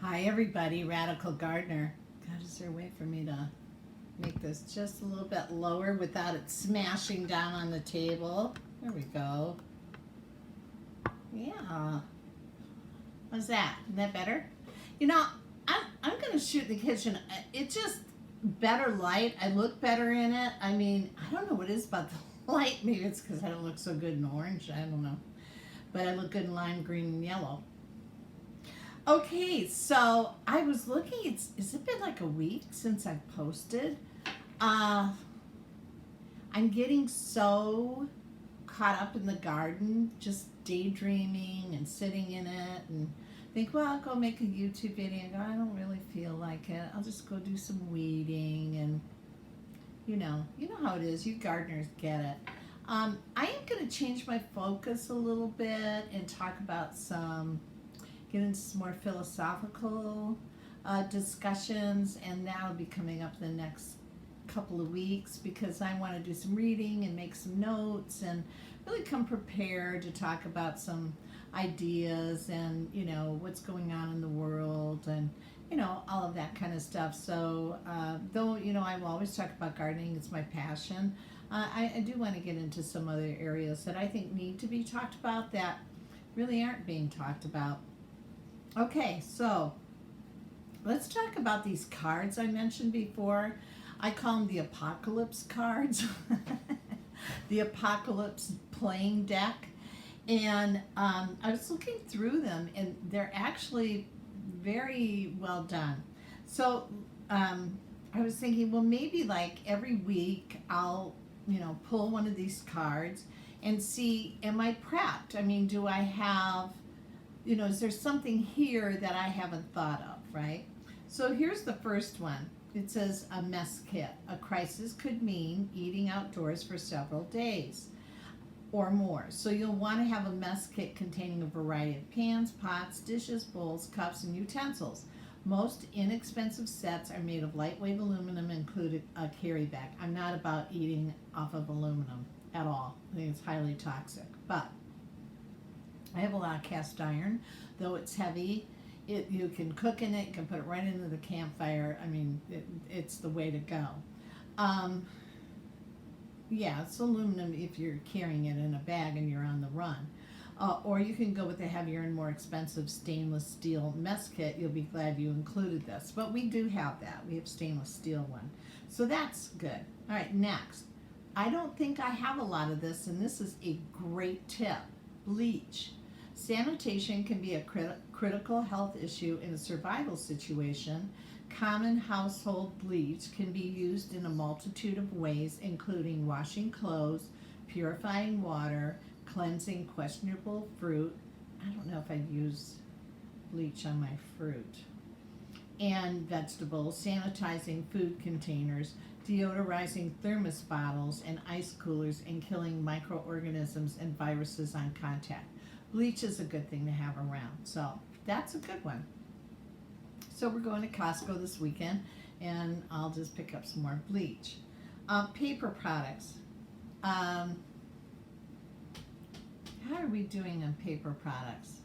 Hi everybody, Radical Gardener. God, is there a way for me to make this just a little bit lower without it smashing down on the table? There we go. Yeah. How's that? Isn't that better? You know, I'm going to shoot in the kitchen. It's just better light. I look better in it. I mean, I don't know what it is about the light. Maybe it's because I don't look so good in orange. I don't know. But I look good in lime green and yellow. Okay, so I was looking. Has it been like a week since I've posted? Uh, I'm getting so caught up in the garden, just daydreaming and sitting in it, and think, well, I'll go make a YouTube video. And go, I don't really feel like it. I'll just go do some weeding, and you know how it is. You gardeners get it. I am going to change my focus a little bit and talk about get into some more philosophical discussions, and that'll be coming up the next couple of weeks because I want to do some reading and make some notes and really come prepared to talk about some ideas and what's going on in the world and all of that kind of stuff. So though I will always talk about gardening, it's my passion. I do want to get into some other areas that I think need to be talked about that really aren't being talked about. Okay, so let's talk about these cards I mentioned before. I call them the apocalypse cards, the apocalypse playing deck. And I was looking through them, and they're actually very well done. So I was thinking, well, maybe like every week I'll, pull one of these cards and see, am I prepped? I mean, do I have is there something here that I haven't thought of, right? So here's the first one. It says a mess kit. A crisis could mean eating outdoors for several days or more. So you'll want to have a mess kit containing a variety of pans, pots, dishes, bowls, cups, and utensils. Most inexpensive sets are made of lightweight aluminum, including a carry bag. I'm not about eating off of aluminum at all. I think it's highly toxic. But I have a lot of cast iron, though it's heavy. You can cook in it, you can put it right into the campfire. I mean, it's the way to go. Yeah, it's aluminum if you're carrying it in a bag and you're on the run. Or you can go with the heavier and more expensive stainless steel mess kit. You'll be glad you included this. But we do have that. We have stainless steel one. So that's good. All right, next. I don't think I have a lot of this, and this is a great tip. Bleach. Sanitation can be a critical health issue in a survival situation. Common household bleach can be used in a multitude of ways, including washing clothes, purifying water, cleansing questionable fruit. I don't know if I'd use bleach on my fruit. And vegetables, sanitizing food containers, deodorizing thermos bottles and ice coolers, and killing microorganisms and viruses on contact. Bleach is a good thing to have around. So that's a good one. So we're going to Costco this weekend, and I'll just pick up some more bleach. Paper products. How are we doing on paper products?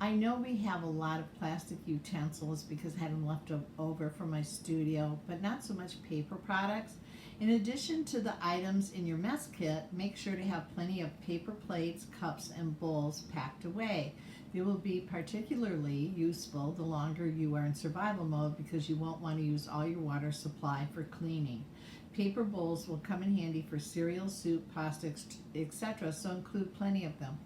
I know we have a lot of plastic utensils because I had them left over from my studio, but not so much paper products. In addition to the items in your mess kit, make sure to have plenty of paper plates, cups, and bowls packed away. They will be particularly useful the longer you are in survival mode because you won't want to use all your water supply for cleaning. Paper bowls will come in handy for cereal, soup, pasta, etc., so include plenty of them.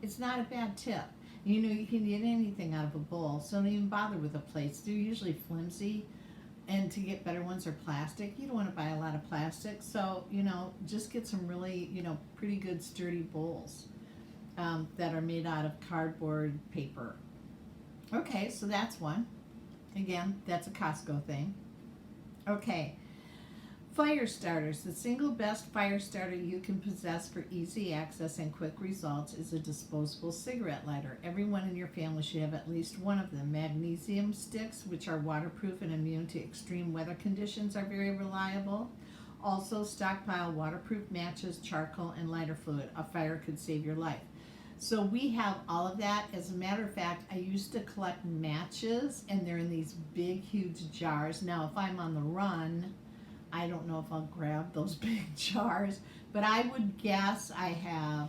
It's not a bad tip. You can get anything out of a bowl, so don't even bother with the plates. They're usually flimsy, and to get better ones are plastic. You don't want to buy a lot of plastic, so just get some really pretty good sturdy bowls that are made out of cardboard paper. Okay, so that's one. Again, that's a Costco thing. Okay, fire starters. The single best fire starter you can possess for easy access and quick results is a disposable cigarette lighter. Everyone in your family should have at least one of them. Magnesium sticks, which are waterproof and immune to extreme weather conditions, are very reliable. Also, stockpile waterproof matches, charcoal, and lighter fluid. A fire could save your life. So we have all of that. As a matter of fact, I used to collect matches, and they're in these big, huge jars. Now, if I'm on the run, I don't know if I'll grab those big jars, but I would guess I have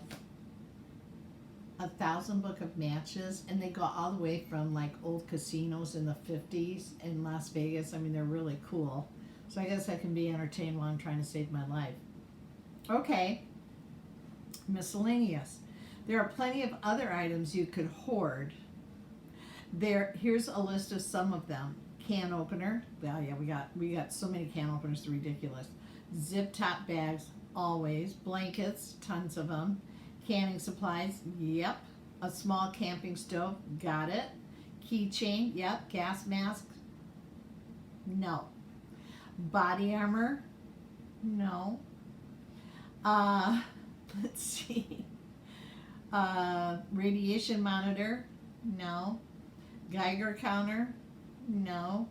1,000 book of matches, and they go all the way from like old casinos in the 50s in Las Vegas. I mean, they're really cool. So I guess I can be entertained while I'm trying to save my life. Okay, miscellaneous. There are plenty of other items you could hoard. Here's a list of some of them. Can opener. Well, yeah, we got so many can openers, it's ridiculous. Zip top bags, always. Blankets, tons of them. Canning supplies, yep. A small camping stove, got it. Keychain, yep. Gas mask, no. Body armor, no. Let's see. Radiation monitor, no. Geiger counter, no.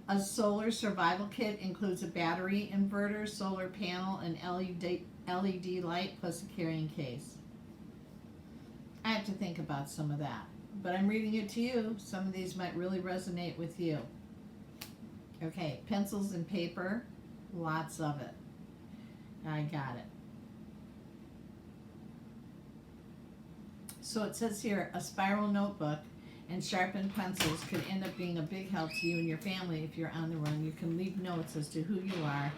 A solar survival kit includes a battery inverter, solar panel, an LED light, plus a carrying case. I have to think about some of that, but I'm reading it to you. Some of these might really resonate with you. Okay, pencils and paper, lots of it. I got it. So it says here, a spiral notebook and sharpened pencils could end up being a big help to you and your family if you're on the run. You can leave notes as to who you are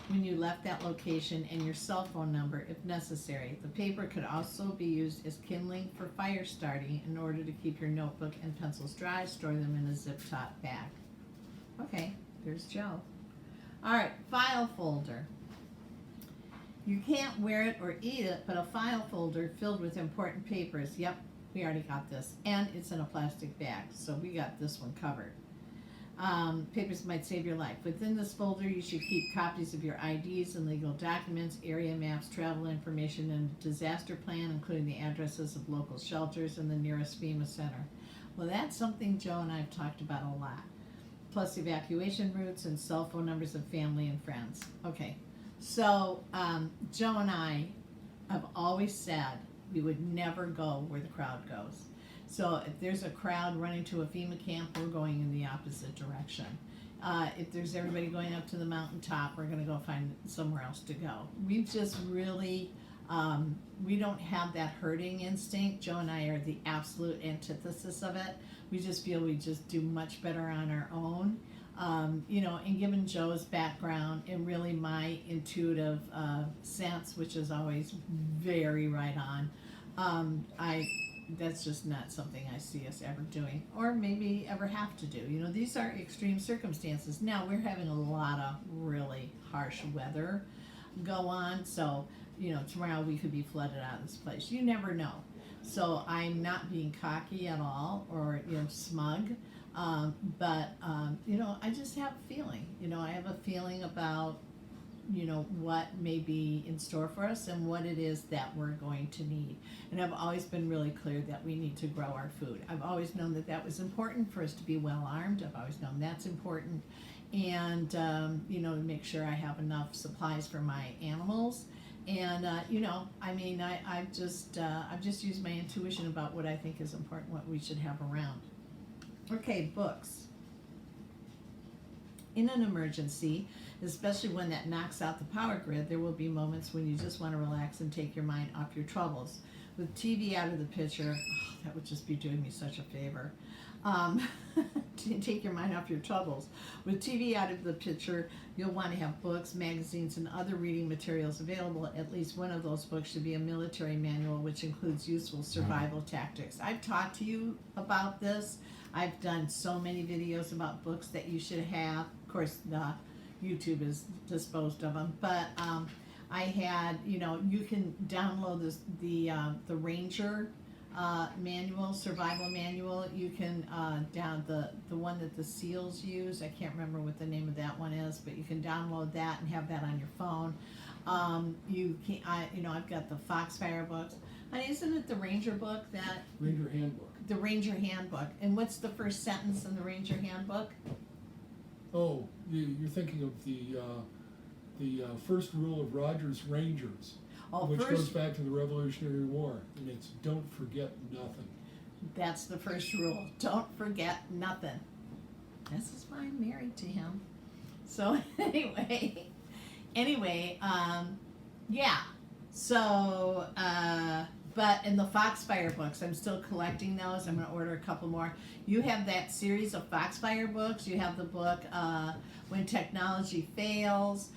when you left that location and your cell phone number if necessary. The paper could also be used as kindling for fire starting in order to keep your notebook and pencils dry. Store them in a zip top bag. Okay, there's Joe. All right, file folder. You can't wear it or eat it, but a file folder filled with important papers. Yep, we already got this. And it's in a plastic bag, so we got this one covered. Papers might save your life. Within this folder, you should keep copies of your IDs and legal documents, area maps, travel information, and a disaster plan, including the addresses of local shelters and the nearest FEMA center. Well, that's something Joe and I have talked about a lot. Plus evacuation routes and cell phone numbers of family and friends. Okay, so Joe and I have always said we would never go where the crowd goes. So if there's a crowd running to a FEMA camp, we're going in the opposite direction. If there's everybody going up to the mountaintop, we're going to go find somewhere else to go. We've just really, we don't have that herding instinct. Joe and I are the absolute antithesis of it. We just feel we just do much better on our own. And given Joe's background and really my intuitive sense, which is always very right on, that's just not something I see us ever doing, or maybe ever have to do. These are extreme circumstances. Now, we're having a lot of really harsh weather go on, so, tomorrow we could be flooded out of this place. You never know. So I'm not being cocky at all or, smug, but I just have a feeling. I have a feeling about what may be in store for us and what it is that we're going to need. And I've always been really clear that we need to grow our food. I've always known that that was important for us to be well armed. I've always known that's important. And, to make sure I have enough supplies for my animals. And, I've just used my intuition about what I think is important, what we should have around. Okay, books. In an emergency, especially one that knocks out the power grid, there will be moments when you just want to relax and take your mind off your troubles. With TV out of the picture, that would just be doing me such a favor. To take your mind off your troubles. With TV out of the picture, you'll want to have books, magazines, and other reading materials available. At least one of those books should be a military manual, which includes useful survival tactics. I've talked to you about this. I've done so many videos about books that you should have. Of course, the YouTube is disposed of them, but I had, you can download the Ranger manual, survival manual. You can down the one that the SEALs use. I can't remember what the name of that one is, but you can download that and have that on your phone. I've got the Foxfire books. Honey, isn't it the Ranger book that? Ranger Handbook. The Ranger Handbook. And what's the first sentence in the Ranger Handbook? Oh, you're thinking of the first rule of Rogers Rangers. Oh, Which first, goes back to the Revolutionary War, and it's don't forget nothing. that's the first rule. Don't forget nothing. This is why I'm married to him. So anyway, yeah. So, but in the Foxfire books, I'm still collecting those. I'm going to order a couple more. You have that series of Foxfire books. You have the book When Technology Fails.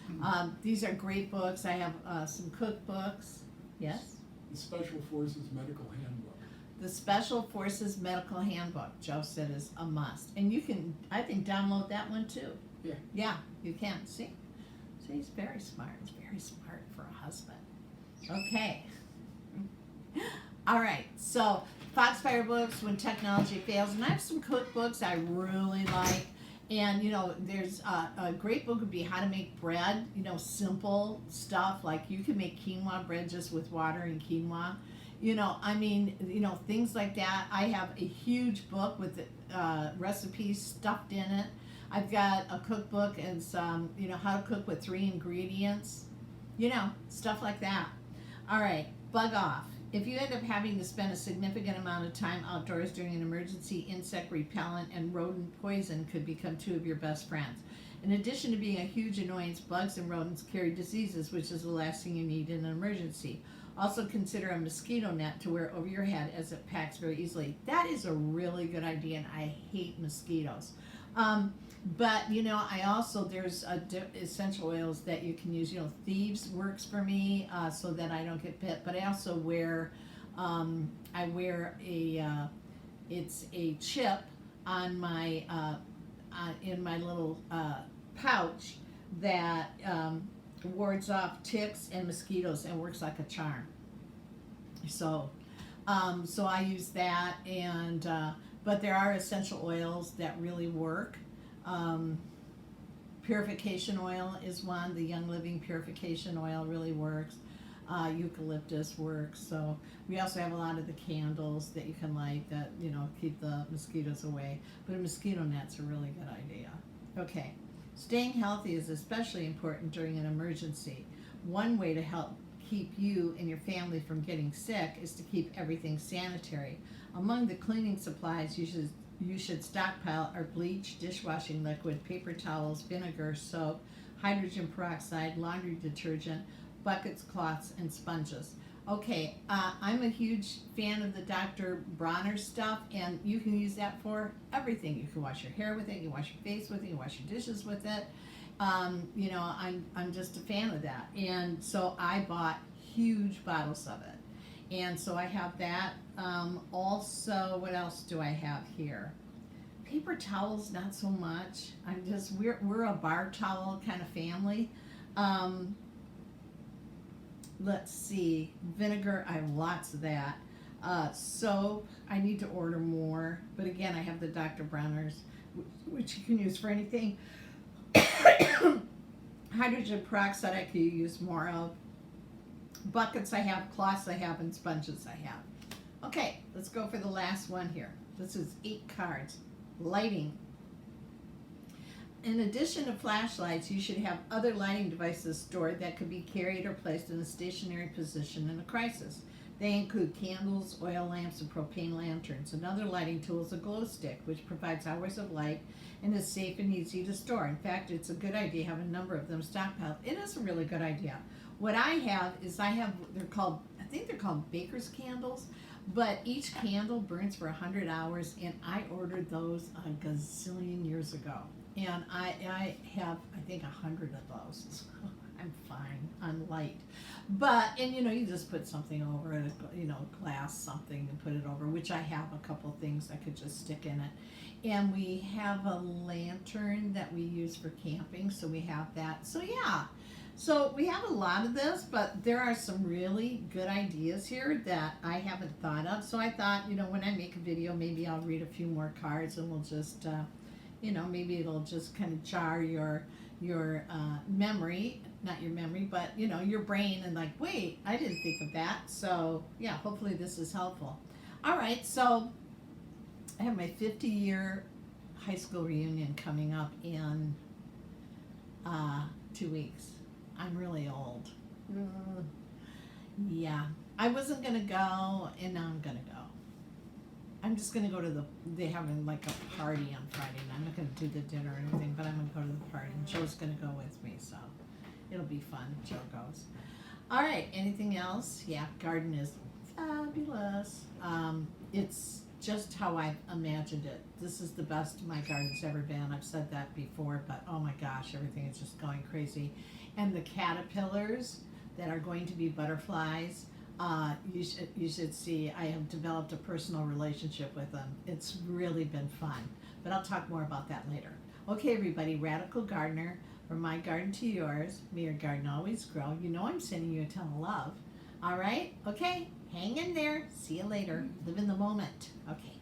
These are great books. I have some cookbooks. Yes? The Special Forces Medical Handbook. The Special Forces Medical Handbook, Joe said, is a must. And you can, I think, download that one too. Yeah. Yeah, you can. See? So he's very smart. He's very smart for a husband. Okay. All right. So Foxfire books, When Technology Fails, and I have some cookbooks I really like. And you know, there's a great book would be How to Make Bread. You know, simple stuff like you can make quinoa bread just with water and quinoa. You know, I mean, you know, things like that. I have a huge book with recipes stuffed in it. I've got a cookbook and some, you know, how to cook with 3 ingredients. You know, stuff like that. All right, bug off. If you end up having to spend a significant amount of time outdoors during an emergency, insect repellent and rodent poison could become 2 of your best friends. In addition to being a huge annoyance, bugs and rodents carry diseases, which is the last thing you need in an emergency. Also consider a mosquito net to wear over your head as it packs very easily. That is a really good idea, and I hate mosquitoes. But you know, I also there's essential oils that you can use. You know, Thieves works for me so that I don't get bit. But I also wear I wear it's a chip on my in my little pouch that wards off ticks and mosquitoes and works like a charm. So so I use that, and but there are essential oils that really work. Purification oil is one. The Young Living purification oil really works. Eucalyptus works. So we also have a lot of the candles that you can light that, you know, keep the mosquitoes away. But a mosquito net's a really good idea. Okay, staying healthy is especially important during an emergency. One way to help keep you and your family from getting sick is to keep everything sanitary. Among the cleaning supplies you should stockpile are bleach, dishwashing liquid, paper towels, vinegar, soap, hydrogen peroxide, laundry detergent, buckets, cloths, and sponges. Okay, I'm a huge fan of the Dr. Bronner stuff, and you can use that for everything. You can wash your hair with it, you can wash your face with it, you can wash your dishes with it. You know, I'm just a fan of that. And so I bought huge bottles of it. And so I have that. Also, what else do I have here? Paper towels, not so much. We're a bar towel kind of family. Let's see, vinegar, I have lots of that. Soap, I need to order more. But again, I have the Dr. Bronner's, which you can use for anything. Hydrogen peroxide, I could use more of. Buckets I have, cloths I have, and sponges I have. Okay, let's go for the last one here. This is 8 cards. Lighting. In addition to flashlights, you should have other lighting devices stored that could be carried or placed in a stationary position in a crisis. They include candles, oil lamps, and propane lanterns. Another lighting tool is a glow stick, which provides hours of light and is safe and easy to store. In fact, it's a good idea to have a number of them stockpiled. It is a really good idea. What I have is I think they're called baker's candles, but each candle burns for 100 hours, and I ordered those a gazillion years ago. And I have, I think, 100 of those. So I'm fine on light. But, and you know, you just put something over it, you know, glass something and put it over, which I have a couple things I could just stick in it. And we have a lantern that we use for camping, so we have that. So yeah. So we have a lot of this, but there are some really good ideas here that I haven't thought of. So I thought, you know, when I make a video, maybe I'll read a few more cards and we'll just, you know, maybe it'll just kind of jar your memory, not your memory, but, you know, your brain, and like, wait, I didn't think of that. So yeah, hopefully this is helpful. All right, so I have my 50-year high school reunion coming up in 2 weeks. I'm really old. Yeah, I wasn't gonna go, and now I'm gonna go. I'm just gonna go to they having like a party on Friday, and I'm not gonna do the dinner or anything, but I'm gonna go to the party, and Joe's gonna go with me, so it'll be fun if Joe goes. All right, anything else? Yeah, garden is fabulous. It's just how I imagined it. This is the best my garden's ever been. I've said that before, but oh my gosh, everything is just going crazy. And the caterpillars that are going to be butterflies, you should see. I have developed a personal relationship with them. It's really been fun. But I'll talk more about that later. Okay, everybody, Radical Gardener, from my garden to yours. May your garden always grow. You know I'm sending you a ton of love. All right? Okay, hang in there. See you later. Live in the moment. Okay.